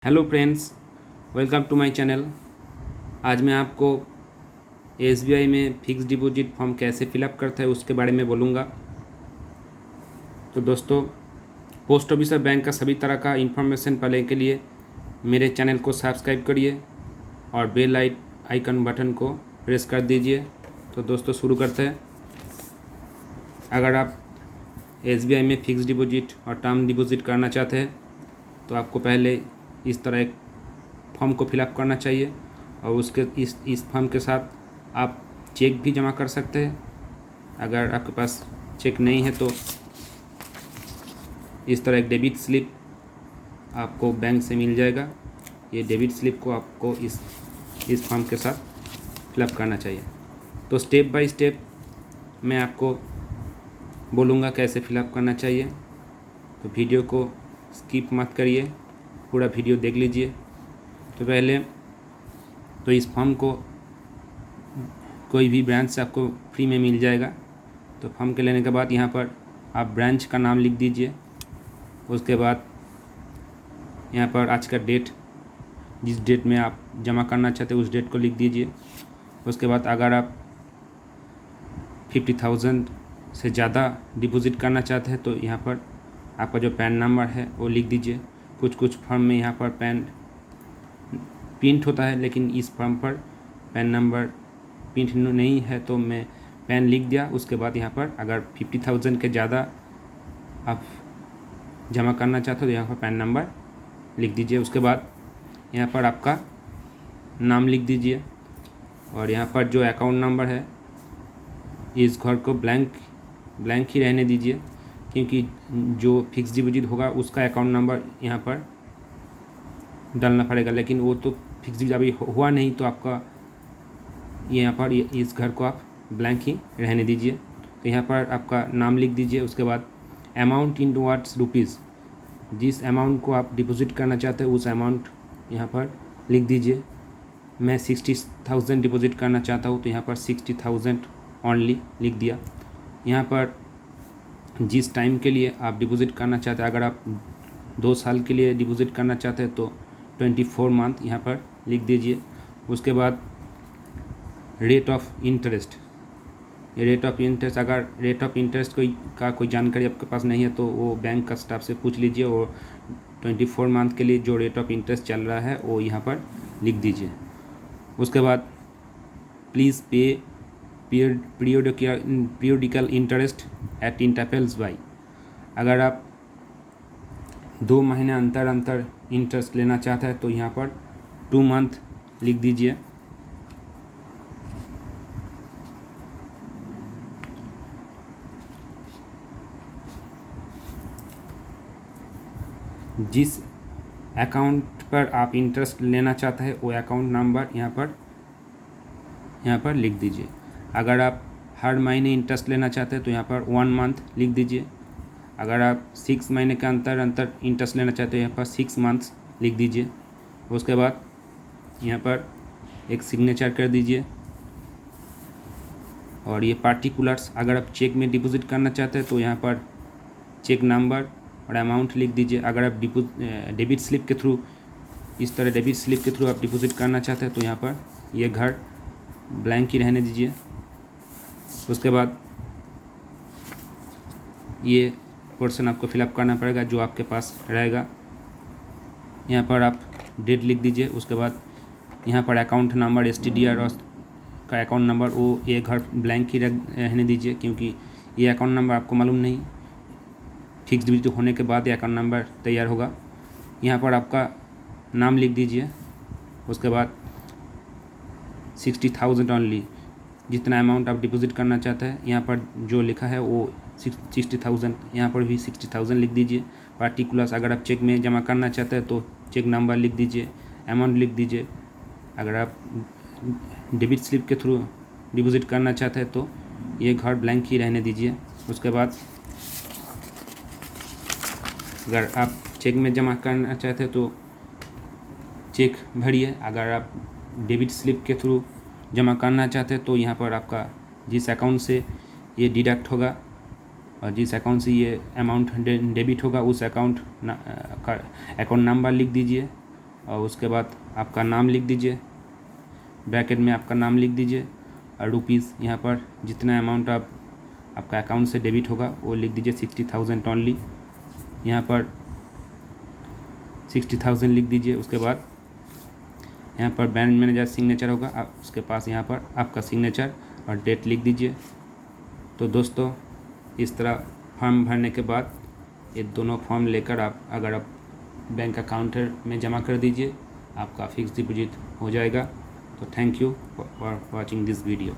Hello friends, welcome to my channel. आज मैं आपको एसबीआई में फिक्स डिपॉजिट फॉर्म कैसे फिलअप करता है उसके बारे में बोलूँगा। तो दोस्तों, पोस्ट ऑफिस और बैंक का सभी तरह का इन्फॉर्मेशन पाने के लिए मेरे चैनल को सब्सक्राइब करिए और बेल आइकन बटन को प्रेस कर दीजिए। तो दोस्तों, शुरू करते हैं। अगर आप एसबीआई में फिक्स डिपॉजिट और टर्म डिपॉजिट करना चाहते हैं तो आपको पहले इस तरह एक फॉर्म को फिलअप करना चाहिए और उसके इस फॉर्म के साथ आप चेक भी जमा कर सकते हैं। अगर आपके पास चेक नहीं है तो इस तरह एक डेबिट स्लिप आपको बैंक से मिल जाएगा। ये डेबिट स्लिप को आपको इस फॉर्म के साथ फिलअप करना चाहिए। तो स्टेप बाय स्टेप मैं आपको बोलूँगा कैसे फिलअप करना चाहिए। तो वीडियो को स्किप मत करिए, पूरा वीडियो देख लीजिए। तो पहले तो इस फॉर्म को कोई भी ब्रांच से आपको फ्री में मिल जाएगा। तो फॉर्म के लेने के बाद यहाँ पर आप ब्रांच का नाम लिख दीजिए। उसके बाद यहाँ पर आज का डेट, जिस डेट में आप जमा करना चाहते हैं उस डेट को लिख दीजिए। उसके बाद अगर आप 50,000 से ज़्यादा डिपॉजिट करना चाहते हैं तो यहाँ पर आपका जो पैन नंबर है वो लिख दीजिए। कुछ फॉर्म में यहाँ पर पैन प्रिंट होता है, लेकिन इस फॉर्म पर पैन नंबर प्रिंट नहीं है तो मैं पैन लिख दिया। उसके बाद यहाँ पर अगर 50,000 के ज़्यादा आप जमा करना चाहते हो तो यहाँ पर पैन नंबर लिख दीजिए। उसके बाद यहाँ पर आपका नाम लिख दीजिए और यहाँ पर जो अकाउंट नंबर है इस घर को ब्लैंक ही रहने दीजिए, क्योंकि जो फिक्स डिपॉजिट होगा उसका अकाउंट नंबर यहाँ पर डालना पड़ेगा। लेकिन वो तो फिक्स डिपॉजिट अभी हुआ नहीं तो आपका यहाँ पर इस घर को आप ब्लैंक ही रहने दीजिए। तो यहाँ पर आपका नाम लिख दीजिए। उसके बाद अमाउंट इन टुवर्ड्स रुपीज़, जिस अमाउंट को आप डिपॉजिट करना चाहते हैं उस अमाउंट यहाँ पर लिख दीजिए। मैं 60,000 डिपॉजिट करना चाहता हूँ तो यहाँ पर 60,000 ओनली लिख दिया। यहाँ पर जिस टाइम के लिए आप डिपॉजिट करना चाहते हैं, अगर आप 2 साल के लिए डिपॉजिट करना चाहते हैं तो 24 मंथ यहाँ पर लिख दीजिए। उसके बाद रेट ऑफ इंटरेस्ट, ये रेट ऑफ इंटरेस्ट, अगर रेट ऑफ इंटरेस्ट कोई जानकारी आपके पास नहीं है तो वो बैंक का स्टाफ से पूछ लीजिए और 24 मंथ के लिए जो रेट ऑफ इंटरेस्ट चल रहा है वो यहाँ पर लिख दीजिए। उसके बाद please pay periodical interest at intervals by, अगर आप 2 महीने अंतर इंटरेस्ट लेना चाहते हैं तो यहाँ पर 2 मंथ लिख दीजिए। जिस अकाउंट पर आप इंटरेस्ट लेना चाहते हैं वो अकाउंट नंबर यहाँ पर लिख दीजिए। अगर आप हर महीने इंटरेस्ट लेना चाहते हैं तो यहाँ पर 1 मंथ लिख दीजिए। अगर आप 6 महीने के अंतर इंटरेस्ट लेना चाहते हैं यहाँ पर 6 मंथ्स लिख दीजिए। उसके बाद यहाँ पर एक सिग्नेचर कर दीजिए। और ये पार्टिकुलर्स, अगर आप चेक में डिपॉजिट करना चाहते हैं तो यहाँ पर चेक नंबर और अमाउंट लिख दीजिए। अगर आप डेबिट स्लिप के थ्रू, इस तरह डेबिट स्लिप के थ्रू आप डिपॉजिट करना चाहते हैं तो यहाँ पर ये घर ब्लैंक ही रहने दीजिए। उसके बाद ये पोर्शन आपको फिलअप करना पड़ेगा जो आपके पास रहेगा। यहाँ पर आप डेट लिख दीजिए। उसके बाद यहाँ पर अकाउंट नंबर STDR और का अकाउंट नंबर, वो ये घर ब्लैंक ही रहने दीजिए, क्योंकि ये अकाउंट नंबर आपको मालूम नहीं, फिक्स डिपॉजिट होने के बाद ये अकाउंट नंबर तैयार होगा। यहाँ पर आपका नाम लिख दीजिए। उसके बाद 60,000 ओनली, जितना अमाउंट आप डिपॉजिट करना चाहते हैं यहाँ पर जो लिखा है वो 60,000, यहाँ पर भी 60,000 लिख दीजिए। पार्टिकुलर्स, अगर आप चेक में जमा करना चाहते हैं तो चेक नंबर लिख दीजिए, अमाउंट लिख दीजिए। अगर आप डेबिट स्लिप के थ्रू डिपॉजिट करना चाहते हैं तो ये घर ब्लैंक ही रहने दीजिए। उसके बाद अगर आप चेक में जमा करना चाहते हैं तो चेक भरिए। अगर आप डेबिट स्लिप के थ्रू जमा करना चाहते हैं तो यहाँ पर आपका जिस अकाउंट से ये डिडक्ट होगा और जिस अकाउंट से ये अमाउंट डेबिट होगा उस अकाउंट का अकाउंट नंबर लिख दीजिए और उसके बाद आपका नाम लिख दीजिए, ब्रैकेट में आपका नाम लिख दीजिए और रुपीज़ यहाँ पर जितना अमाउंट आपका अकाउंट से डेबिट होगा वो लिख दीजिए 60,000 ओनली। यहाँ पर 60,000 लिख दीजिए। उसके बाद यहाँ पर बैंक मैनेजर सिग्नेचर होगा, आप उसके पास यहाँ पर आपका सिग्नेचर और डेट लिख दीजिए। तो दोस्तों इस तरह फॉर्म भरने के बाद ये दोनों फॉर्म लेकर आप बैंक अकाउंट में जमा कर दीजिए, आपका फिक्स डिपॉजिट हो जाएगा। तो thank you for watching this video.